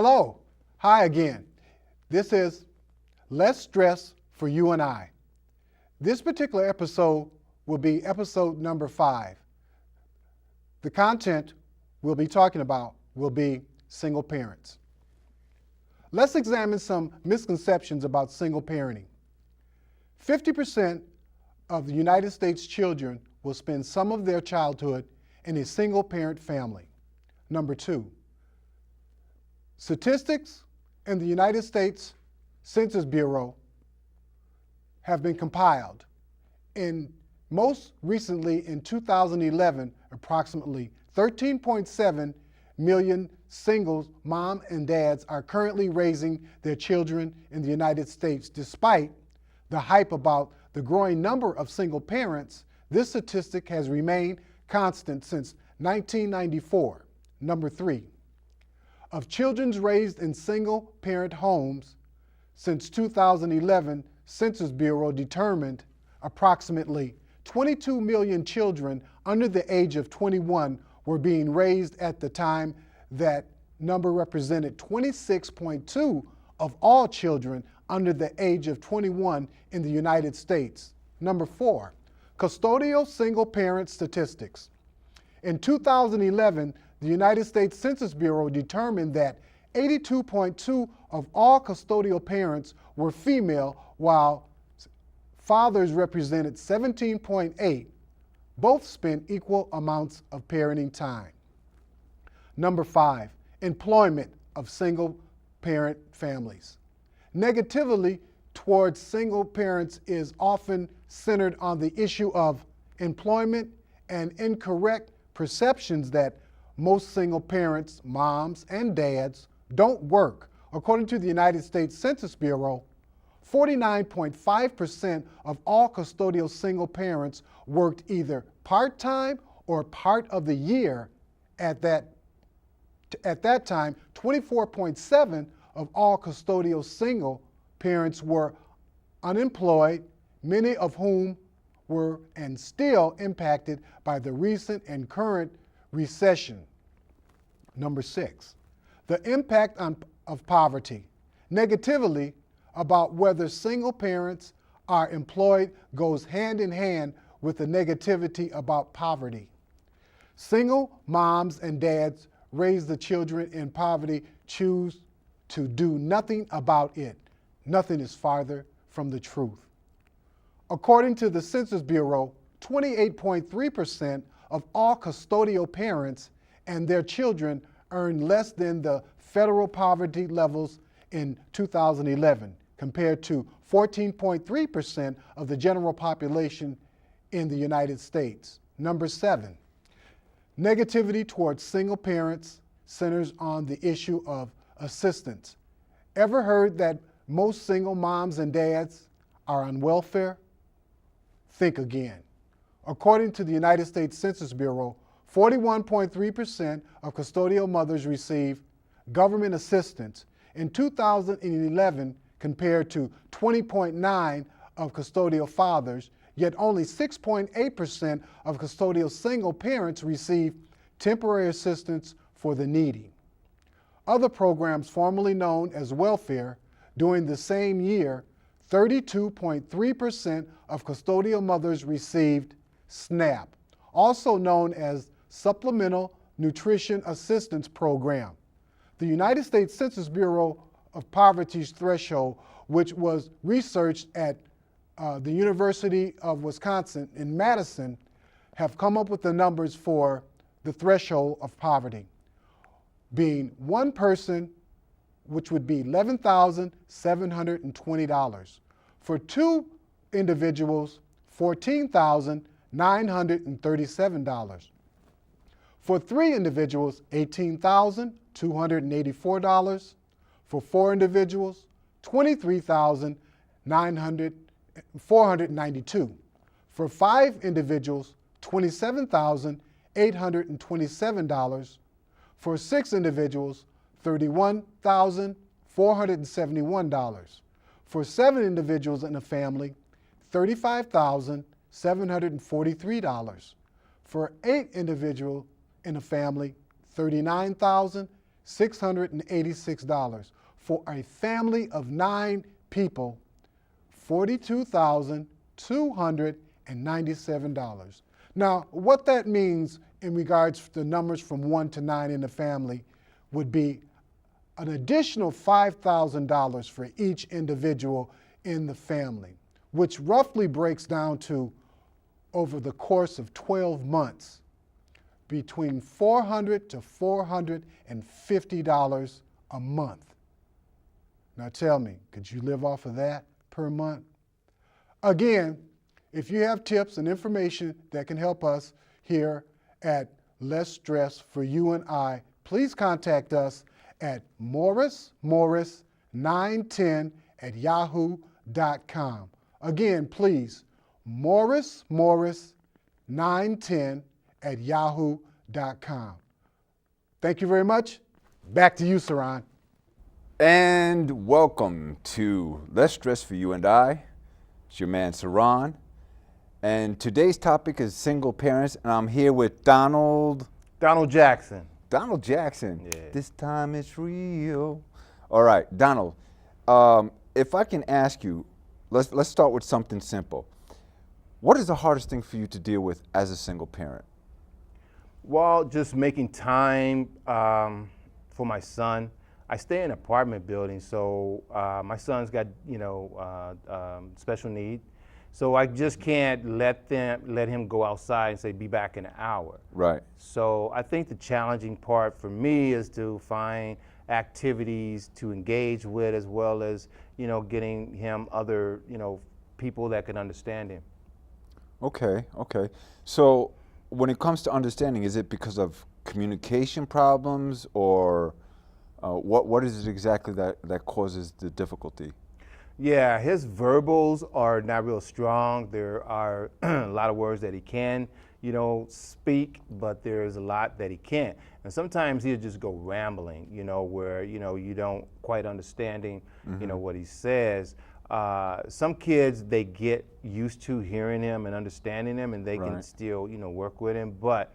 Hello. Hi again. This is Less Stress for You and I. This particular episode will be episode number 5. The content we'll be talking about will be single parents. Let's examine some misconceptions about single parenting. 50% of the United States children will spend some of their childhood in a single parent family. Number 2, statistics in the United States Census Bureau have been compiled. Most recently in 2011, approximately 13.7 million singles, mom and dads, are currently raising their children in the United States. Despite the hype about the growing number of single parents, this statistic has remained constant since 1994. Number 3, of children raised in single parent homes since 2011, Census Bureau determined approximately 22 million children under the age of 21 were being raised at the time. That number represented 26.2% of all children under the age of 21 in the United States. Number 4, custodial single parent statistics. In 2011, the United States Census Bureau determined that 82.2% of all custodial parents were female, while fathers represented 17.8%. Both spent equal amounts of parenting time. Number 5, employment of single parent families. Negatively towards single parents is often centered on the issue of employment and incorrect perceptions that most single parents, moms and dads, don't work. According to the United States Census Bureau, 49.5% of all custodial single parents worked either part-time or part of the year. At that time, 24.7% of all custodial single parents were unemployed, many of whom were and still impacted by the recent and current recession. Number 6, the impact of poverty. Negatively about whether single parents are employed goes hand in hand with the negativity about poverty. Single moms and dads raise the children in poverty, choose to do nothing about it. Nothing is farther from the truth. According to the Census Bureau, 28.3% of all custodial parents and their children earned less than the federal poverty levels in 2011, compared to 14.3% of the general population in the United States. Number 7, negativity towards single parents centers on the issue of assistance. Ever heard that most single moms and dads are on welfare? Think again. According to the United States Census Bureau, 41.3% of custodial mothers receive government assistance in 2011 compared to 20.9% of custodial fathers, yet only 6.8% of custodial single parents receive temporary assistance for the needy. Other programs formerly known as welfare, during the same year, 32.3% of custodial mothers received SNAP, also known as Supplemental Nutrition Assistance Program. The United States Census Bureau of Poverty's threshold, which was researched at the University of Wisconsin in Madison, have come up with the numbers for the threshold of poverty, being one person, which would be $11,720. For 2 individuals, $14,937. For 3 individuals, $18,284. For 4 individuals, $23,492. For 5 individuals, $27,827. For 6 individuals, $31,471. For 7 individuals in a family, $35,743. For 8 individuals in a family, $39,000. $686. For a family of 9 people, $42,297. Now, what that means in regards to the numbers from 1 to 9 in the family would be an additional $5,000 for each individual in the family, which roughly breaks down to, over the course of 12 months, between $400 to $450 a month. Now tell me, could you live off of that per month? Again, if you have tips and information that can help us here at Less Stress for You and I, please contact us at morrismorris910@yahoo.com. Again, please, morrismorris910@yahoo.com. Thank you very much. Back to you, Saran. And welcome to Less Stress for You and I. It's your man, Saran. And today's topic is single parents, and I'm here with Donald Jackson. Donald Jackson. Yeah. This time it's real. All right, Donald, if I can ask you, let's start with something simple. What is the hardest thing for you to deal with as a single parent? Well, just making time for my son. I stay in an apartment building, so my son's got special need. So I just can't let him go outside and say be back in an hour. Right. So I think the challenging part for me is to find activities to engage with, as well as getting him other people that can understand him. Okay. So when it comes to understanding, is it because of communication problems, or what is it exactly that causes the difficulty? Yeah, his verbals are not real strong. There are a lot of words that he can, speak, but there's a lot that he can't. And sometimes he'll just go rambling, where, you don't quite understanding, what he says. Some kids, they get used to hearing him and understanding him, and they can still, work with him. But,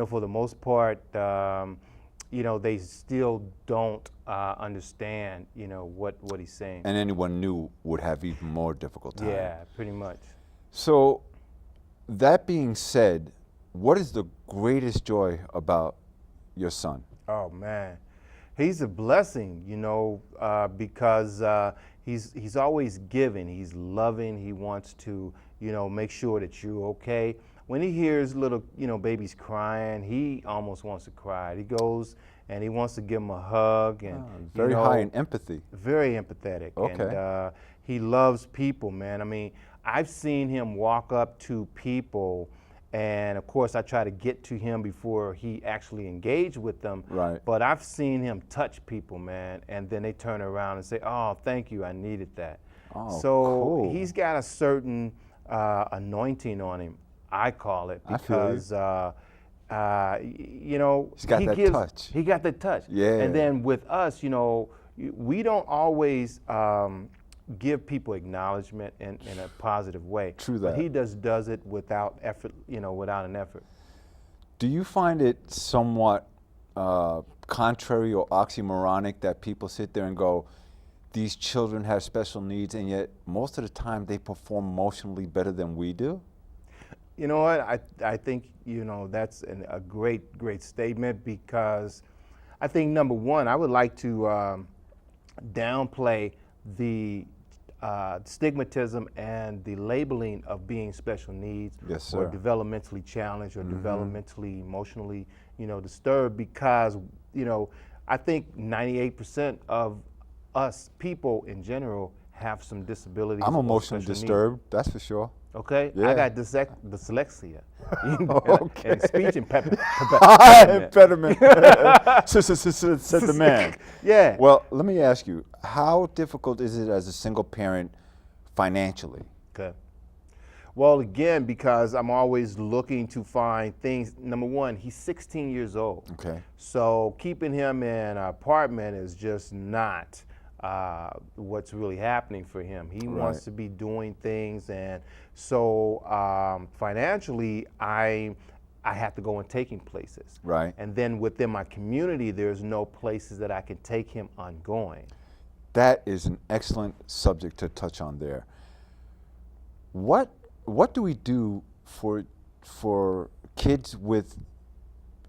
for the most part, they still don't understand, what he's saying. And anyone new would have even more difficult time. Yeah, pretty much. So, that being said, what is the greatest joy about your son? Oh man, he's a blessing, because he's always giving. He's loving. He wants to, make sure that you're okay. When he hears little, babies crying, he almost wants to cry. He goes and he wants to give them a hug, and very high in empathy. Very empathetic. Okay. And he loves people, man. I mean, I've seen him walk up to people, and of course I try to get to him before he actually engaged with them. Right. But I've seen him touch people, man, and then they turn around and say, "Oh, thank you, I needed that." Oh, so cool. He's got a certain anointing on him, I call it, because He's got that touch. He got that touch. Yeah. And then with us, we don't always give people acknowledgement in a positive way. True that. But he does it without effort, without an effort. Do you find it somewhat contrary or oxymoronic that people sit there and go, these children have special needs, and yet most of the time they perform emotionally better than we do? You know what? I think that's a great statement, because I think, number one, I would like to downplay the stigmatism and the labeling of being special needs, Yes, or sir. developmentally challenged, or developmentally, emotionally, disturbed, because I think 98% of us people in general have some disabilities. I'm or emotionally special needs. disturbed, that's for sure. Okay, Yeah. I got dyslexia, Okay. and speech impediment. Impediment, said the man. Yeah. Well, let me ask you, how difficult is it as a single parent financially? Okay. Well, again, because I'm always looking to find things. Number one, he's 16 years old. Okay. So keeping him in an apartment is just not what's really happening for him. He wants to be doing things, and so financially, I I have to go and take him places. Right. And then within my community, there's no places that I can take him ongoing. That is an excellent subject to touch on there. What do we do for kids with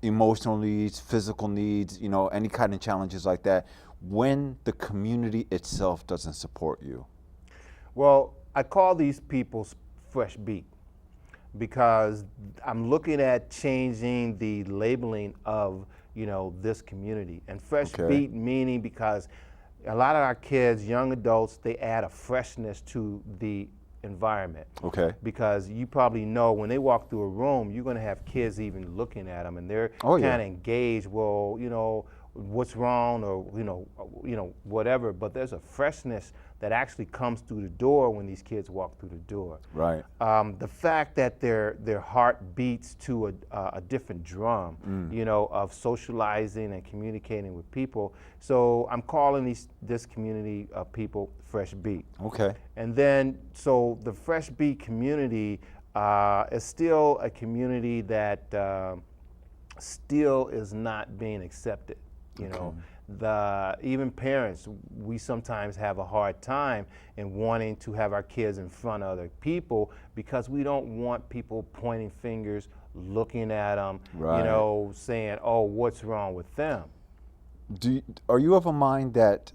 emotional needs, physical needs, you know, any kind of challenges like that, when the community itself doesn't support you? Well, I call these people Fresh Beat because I'm looking at changing the labeling of, you know, this community. And Fresh Okay. Beat meaning because a lot of our kids, young adults, they add a freshness to the environment. Okay. Because you probably know when they walk through a room, you're going to have kids even looking at them, and they're Oh, yeah. kind of engaged. Well, you know, what's wrong, or you know, whatever. But there's a freshness that actually comes through the door when these kids walk through the door. Right. The fact that their heart beats to a different drum, you know, of socializing and communicating with people. So I'm calling this community of people Fresh Beat. Okay. And then, so the Fresh Beat community is still a community that still is not being accepted. You know, even parents, we sometimes have a hard time in wanting to have our kids in front of other people because we don't want people pointing fingers, looking at them, Right. you know, saying, "Oh, what's wrong with them?" Are you of a mind that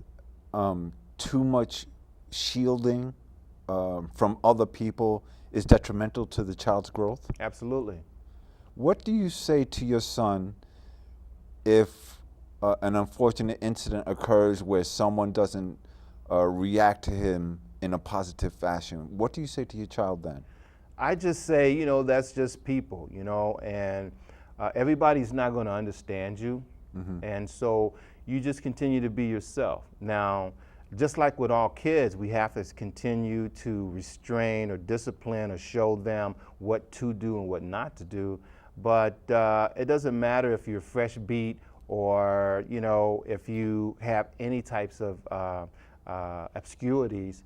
too much shielding from other people is detrimental to the child's growth? Absolutely. What do you say to your son if an unfortunate incident occurs where someone doesn't react to him in a positive fashion? What do you say to your child then? I just say, you know, that's just people, you know, and everybody's not going to understand you. And so you just continue to be yourself. Now, just like with all kids, we have to continue to restrain or discipline or show them what to do and what not to do. But it doesn't matter if you're Fresh Beat or, you know, if you have any types of obscurities.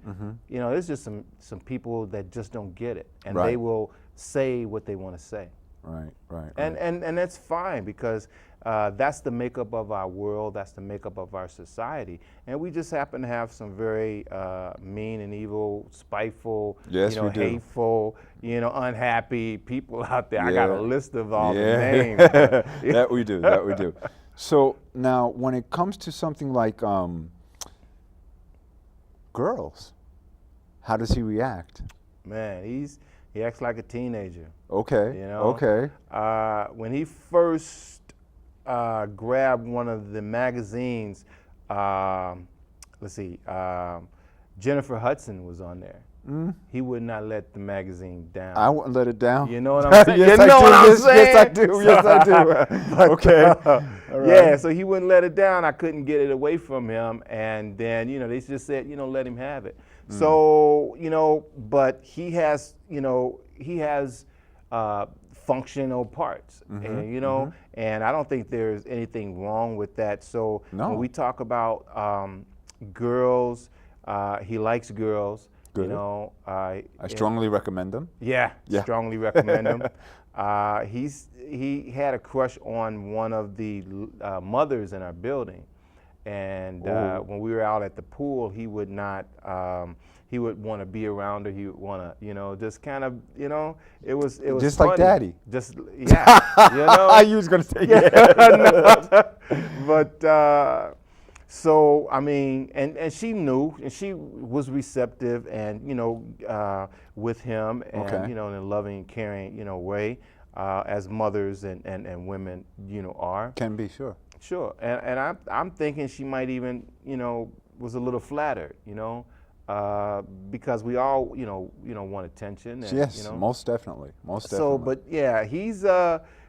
You know, there's just some people that just don't get it, and Right. they will say what they want to say. Right, right. And that's fine because that's the makeup of our world, that's the makeup of our society. And we just happen to have some very mean and evil, spiteful, Yes, you know, we do. hateful, you know, unhappy people out there. I got a Yeah. list of all the Yeah. names. That we do, that we do. So now, when it comes to something like girls, how does he react? Man, he acts like a teenager. Okay, You know? okay. When he first grabbed one of the magazines, let's see, Jennifer Hudson was on there. He would not let the magazine down. I wouldn't let it down. You know what I'm saying? Yes, You I know do. what I'm Yes, yes, I saying? do. Yes, I do. Okay. All right. Yeah, so he wouldn't let it down. I couldn't get it away from him. And then, you know, they just said, you know, let him have it. So, you know, but he has, you know, functional parts, and, you know, and I don't think there's anything wrong with that. So No. when we talk about girls, he likes girls. Good. You know, I strongly recommend them. yeah, Yeah. strongly recommend him. He had a crush on one of the mothers in our building, and Ooh. when we were out at the pool, he would not. He would want to be around her. He would want to, you know, just kind of, you know, it was Just like funny. Daddy. Just yeah, you know. You was gonna say yeah. But so I mean, and she knew, and she was receptive, and you know, with him, and Okay. you know, in a loving, caring, you know, way, as mothers and women, you know, are. Can be, sure. Sure, and I'm thinking she might even, you know, was a little flattered, you know, because we all, you know, want attention. And, Yes, you know. most definitely, most So, definitely. but yeah,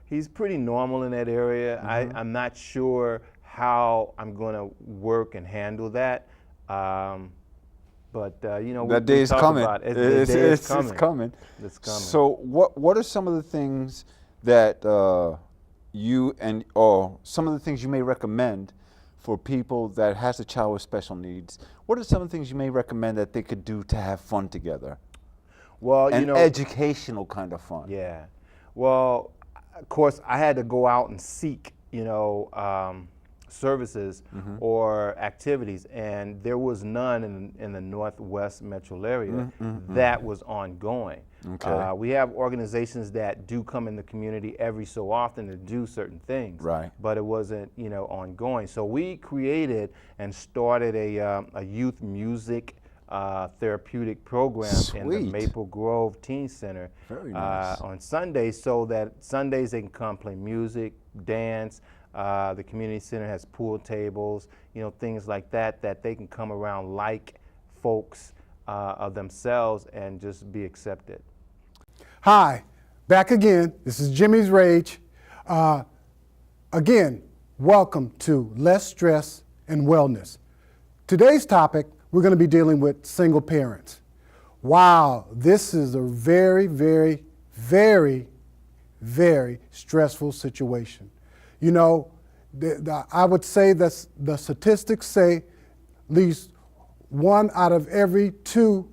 he's pretty normal in that area. I'm not sure how I'm going to work and handle that. But you know, that we day is talk coming. about it. The It's, day is it's coming. coming. It's coming. So, what are some of the things that you or some of the things you may recommend for people that has a child with special needs? What are some of the things you may recommend that they could do to have fun together? Well, And you know, educational kind of fun. yeah. Well, of course, I had to go out and seek, services or activities, and there was none in the Northwest metro area that was ongoing. Okay. We have organizations that do come in the community every so often to do certain things, Right. but it wasn't, ongoing. So we created and started a youth music therapeutic program in the Sweet. Maple Grove Teen Center Very nice. on Sundays, so that Sundays they can come play music, dance. The community center has pool tables, things like that they can come around like folks of themselves and just be accepted. Hi, back again. This is Jimmy's Rage. Again, welcome to Less Stress and Wellness. Today's topic, we're going to be dealing with single parents. Wow, this is a very, very, very, very stressful situation. I would say that the statistics say at least 1 out of every 2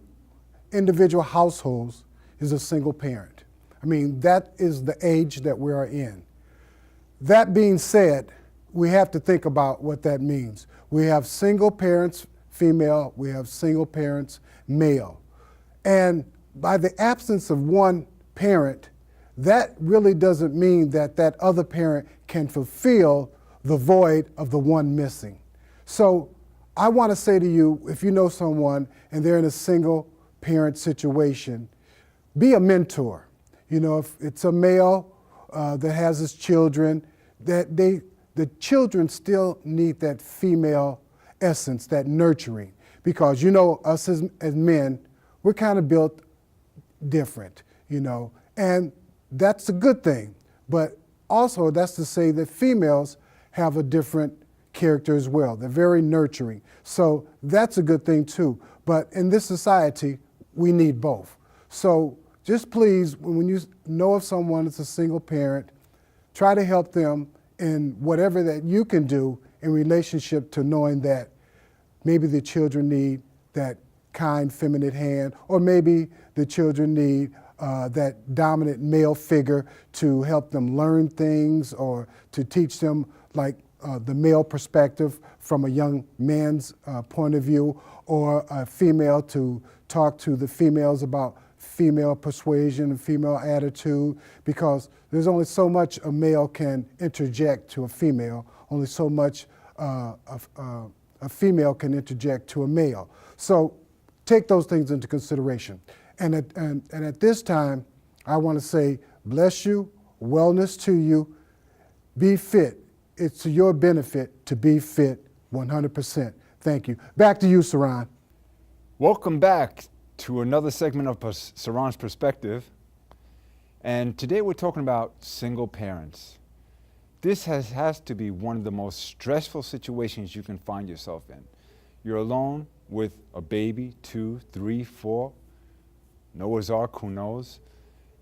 individual households is a single parent. I mean, that is the age that we are in. That being said, we have to think about what that means. We have single parents, female, we have single parents, male. And by the absence of one parent, that really doesn't mean that that other parent can fulfill the void of the one missing. So I want to say to you, if you know someone and they're in a single parent situation, be a mentor. If it's a male that has his children, the children still need that female essence, that nurturing, because us as men, we're kind of built different, and that's a good thing. But also that's to say that females have a different character as well. They're very nurturing. So that's a good thing too. But in this society, we need both. So just please, when you know of someone that's a single parent, try to help them in whatever that you can do in relationship to knowing that maybe the children need that kind feminine hand, or maybe the children need that dominant male figure to help them learn things, or to teach them like the male perspective from a young man's point of view, or a female to talk to the females about female persuasion and female attitude, because there's only so much a male can interject to a female, only so much a female can interject to a male. So take those things into consideration. And at this time, I want to say, bless you, wellness to you, be fit. It's to your benefit to be fit 100%. Thank you. Back to you, Saran. Welcome back to another segment of Saran's Perspective. And today we're talking about single parents. This has to be one of the most stressful situations you can find yourself in. You're alone with a baby, 2, 3, 4, Noah's Ark, who knows?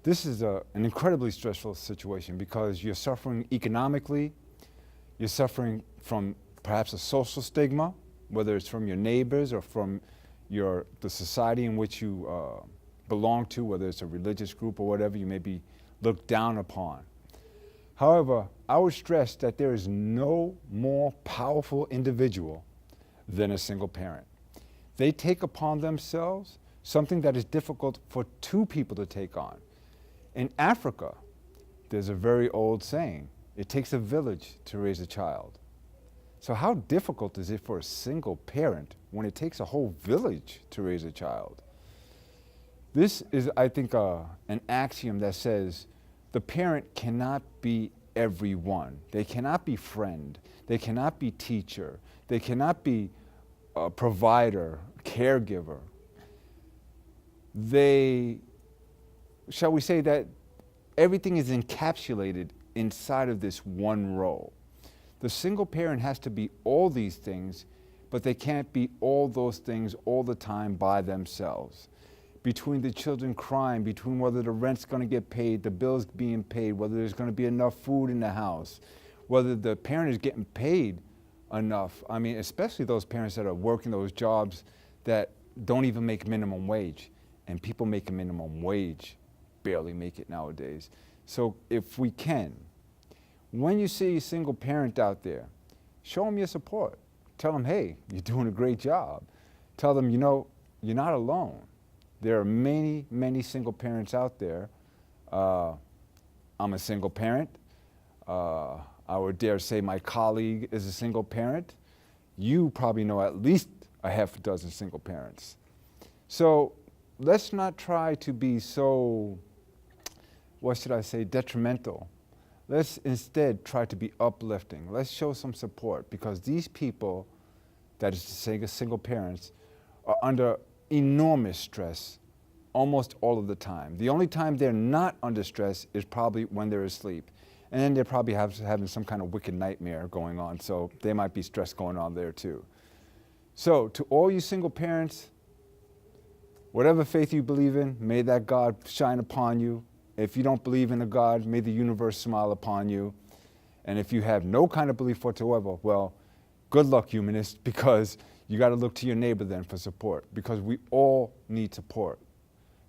This is an incredibly stressful situation because you're suffering economically, you're suffering from perhaps a social stigma, whether it's from your neighbors or from the society in which you belong to, whether it's a religious group or whatever, you may be looked down upon. However, I would stress that there is no more powerful individual than a single parent. They take upon themselves something that is difficult for 2 people to take on. In Africa, there's a very old saying, it takes a village to raise a child. So how difficult is it for a single parent when it takes a whole village to raise a child? This is, I think, an axiom that says the parent cannot be everyone. They cannot be friend. They cannot be teacher. They cannot be a provider, caregiver. Shall we say that everything is encapsulated inside of this one role. The single parent has to be all these things, but they can't be all those things all the time by themselves. Between the children crying, between whether the rent's going to get paid, the bills being paid, whether there's going to be enough food in the house, whether the parent is getting paid enough. I mean, especially those parents that are working those jobs that don't even make minimum wage. And people making minimum wage barely make it nowadays. So if we can, when you see a single parent out there, show them your support. Tell them, hey, you're doing a great job. Tell them, you know, you're not alone. There are many, many single parents out there. I'm a single parent. I would dare say my colleague is a single parent. You probably know at least a half a dozen single parents. So let's not try to be so, what should I say, detrimental. Let's instead try to be uplifting. Let's show some support, because these people, that is to say single parents, are under enormous stress almost all of the time. The only time they're not under stress is probably when they're asleep. And then they're probably having some kind of wicked nightmare going on, so there might be stress going on there too. So to all you single parents, whatever faith you believe in, may that God shine upon you. If you don't believe in a God, may the universe smile upon you. And if you have no kind of belief whatsoever, well, good luck, humanist, because you got to look to your neighbor then for support, because we all need support.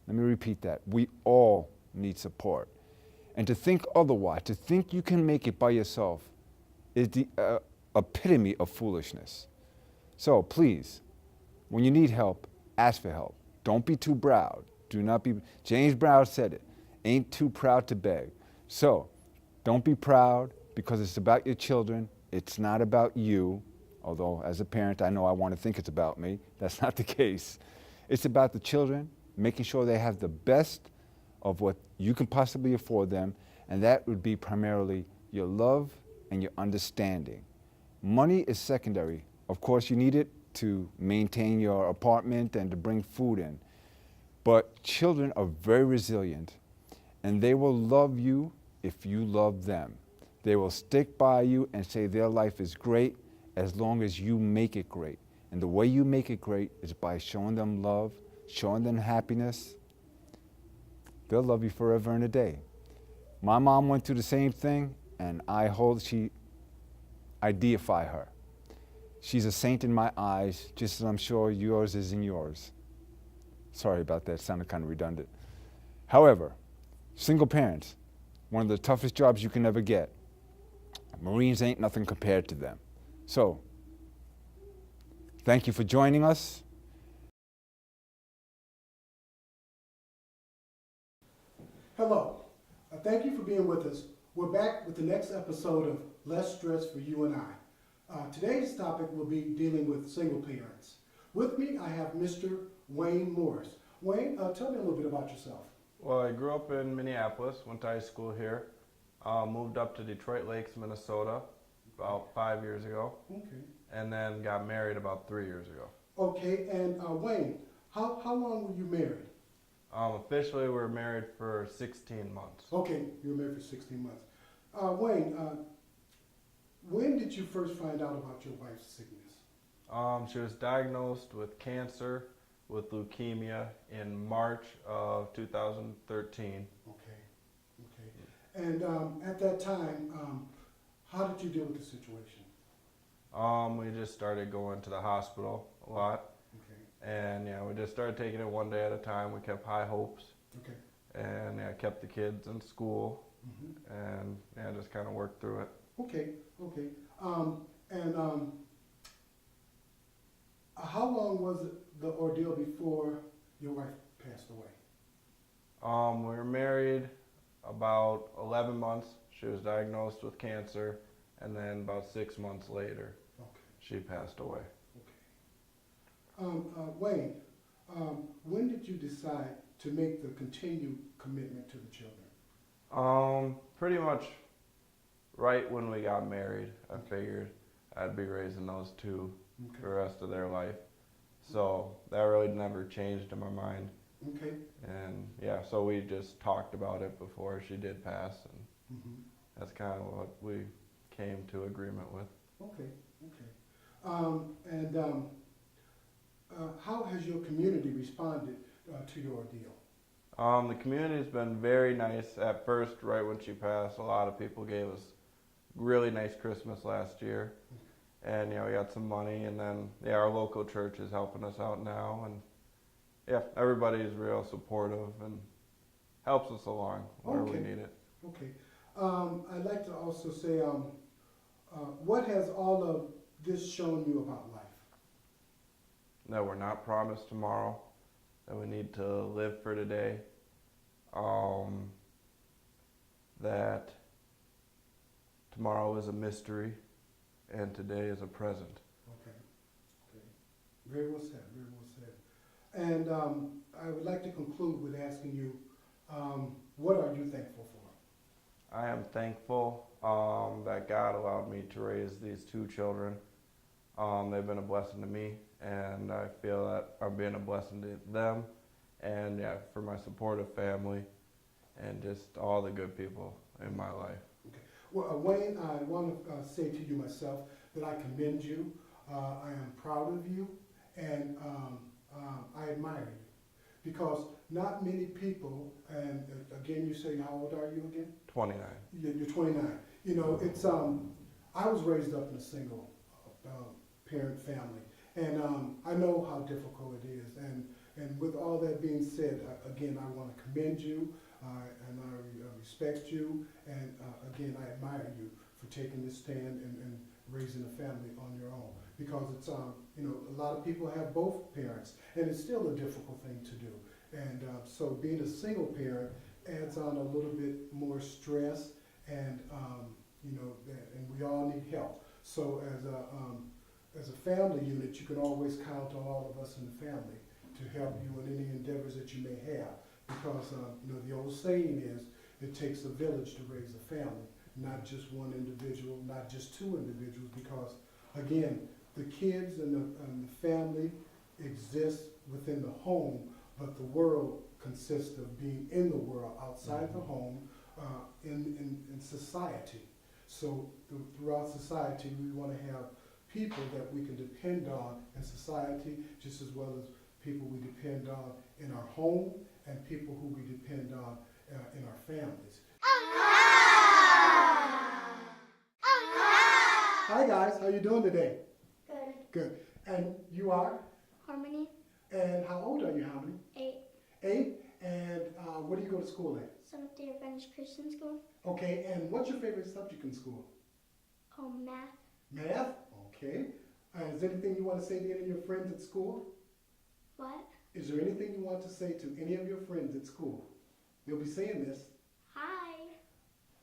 Let me repeat that. We all need support. And to think otherwise, to think you can make it by yourself, is the epitome of foolishness. So please, when you need help, ask for help. Don't be too proud. Do not be, James Brown said it, ain't too proud to beg. So don't be proud, because it's about your children. It's not about you. Although as a parent, I know I want to think it's about me. That's not the case. It's about the children, making sure they have the best of what you can possibly afford them, and that would be primarily your love and your understanding. Money is secondary. Of course, you need it to maintain your apartment and to bring food in. But children are very resilient, and they will love you if you love them. They will stick by you and say their life is great as long as you make it great. And the way you make it great is by showing them love, showing them happiness. They'll love you forever and a day. My mom went through the same thing, and I deify her. She's a saint in my eyes, just as I'm sure yours is in yours. Sorry about that, sounded kind of redundant. However, single parents, one of the toughest jobs you can ever get. Marines ain't nothing compared to them. So, thank you for joining us. Hello. Thank you for being with us. We're back with the next episode of Less Stress for You and I. Today's topic will be dealing with single parents. With me, I have Mr. Wayne Morris. Wayne, tell me a little bit about yourself. Well, I grew up in Minneapolis, went to high school here, moved up to Detroit Lakes, Minnesota about 5 years ago, Okay. and then got married about 3 years ago. Okay, and Wayne, how long were you married? Officially, we were married for 16 months. Okay, you were married for 16 months. Wayne, when did you first find out about your wife's sickness? She was diagnosed with cancer, with leukemia in March of 2013. Okay. And at that time, how did you deal with the situation? We just started going to the hospital a lot, Okay. and we just started taking it one day at a time. We kept high hopes, Okay. and kept the kids in school, Mm-hmm. and just kind of worked through it. Okay. How long was the ordeal before your wife passed away? We were married about 11 months. She was diagnosed with cancer, and then about 6 months later, Okay. she passed away. Wayne, when did you decide to make the continued commitment to the children? Pretty much right when we got married, I figured I'd be raising those two Okay. for the rest of their life. So that really never changed in my mind. Okay. And so we just talked about it before she did pass, and Mm-hmm. that's kind of what we came to agreement with. Okay. How has your community responded to your ordeal? The community's been very nice. At first, right when she passed, a lot of people gave us really nice Christmas last year. And, we got some money, and then, our local church is helping us out now. And, everybody's real supportive and helps us along where we Okay. need it. Okay. I'd like to also say, what has all of this shown you about life? That we're not promised tomorrow, that we need to live for today, that tomorrow is a mystery and today is a present. Okay. Okay. Very well said. Very well said. And I would like to conclude with asking you, what are you thankful for? I am thankful that God allowed me to raise these two children. They've been a blessing to me, and I feel that I'm being a blessing to them, and yeah, for my supportive family, and just all the good people in my life. Okay. Well, Wayne, I want to say to you myself that I commend you. I am proud of you, and I admire you, because not many people, and again, you say, how old are you again? 29. You're 29. You know, it's I was raised up in a single parent family, and I know how difficult it is. And with all that being said, again, I want to commend you, and I respect you, and again, I admire you for taking this stand and raising a family on your own, because it's you know, a lot of people have both parents, and it's still a difficult thing to do. And so being a single parent adds on a little bit more stress, and you know, and we all need help. So as a family unit, you can always count on all of us in the family to help you in any endeavors that you may have, because you know, the old saying is, it takes a village to raise a family, not just one individual, not just two individuals, because again, the kids and the family exist within the home, but the world consists of being in the world, outside the home, in society. So throughout society, we want to have people that we can depend on in society, just as well as people we depend on in our home, and people who we depend on in our families. Hi guys, how you doing today? Good. Good. And you are? Harmony, And how old are you, Harmony? 8. 8. And where do you go to school at? Seventh-day Adventist Christian School. Okay, and what's your favorite subject in school? Math. Math? Okay. Is there anything you want to say to any of your friends at school? What? Is there anything you want to say to any of your friends at school? They'll be saying this. Hi.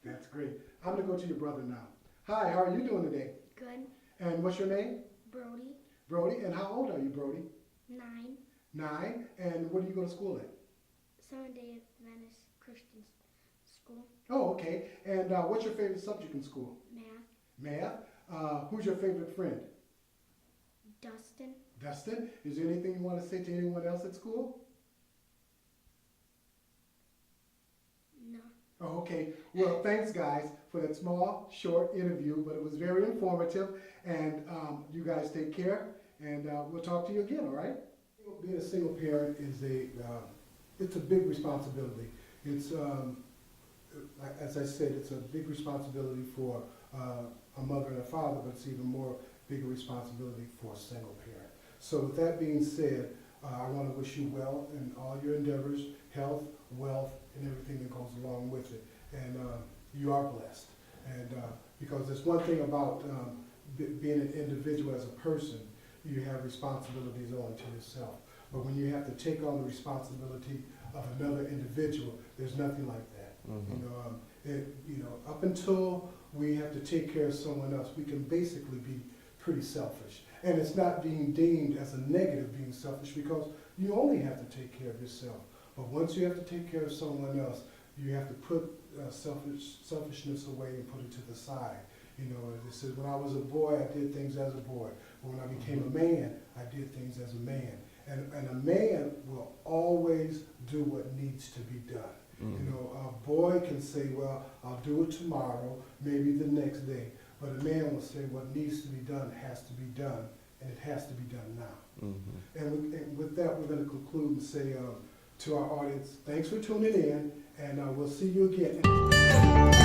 That's great. I'm going to go to your brother now. Hi, how are you doing today? Good. And what's your name? Brody, Brody. And how old are you, Brody? 9. 9. And where do you go to school at? Seventh-day Adventist Christian School. Oh, okay. And what's your favorite subject in school? Math. Math. Who's your favorite friend? Dustin. Dustin. Is there anything you want to say to anyone else at school? No. Oh, okay. Well, thanks, guys, for that small, short interview, but it was very informative. And you guys take care, and we'll talk to you again, all right? Being a single parent is it's a big responsibility. It's, as I said, it's a big responsibility for a mother and a father, but it's even more bigger responsibility for a single parent. So with that being said, I want to wish you well in all your endeavors, health, wealth, and everything that goes along with it. And you are blessed. And because there's one thing about being an individual as a person, you have responsibilities only to yourself. But when you have to take on the responsibility of another individual, there's nothing like that. Mm-hmm. You know, up until we have to take care of someone else, we can basically be pretty selfish. And it's not being deemed as a negative being selfish, because you only have to take care of yourself. But once you have to take care of someone else, you have to put selfishness away and put it to the side. You know, it says, when I was a boy, I did things as a boy. But when I became a man, I did things as a man. And a man will always do what needs to be done. Mm-hmm. You know, a boy can say, well, I'll do it tomorrow, maybe the next day. But a man will say what needs to be done has to be done, and it has to be done now. Mm-hmm. And with that, we're going to conclude and say to our audience, thanks for tuning in, and we'll see you again.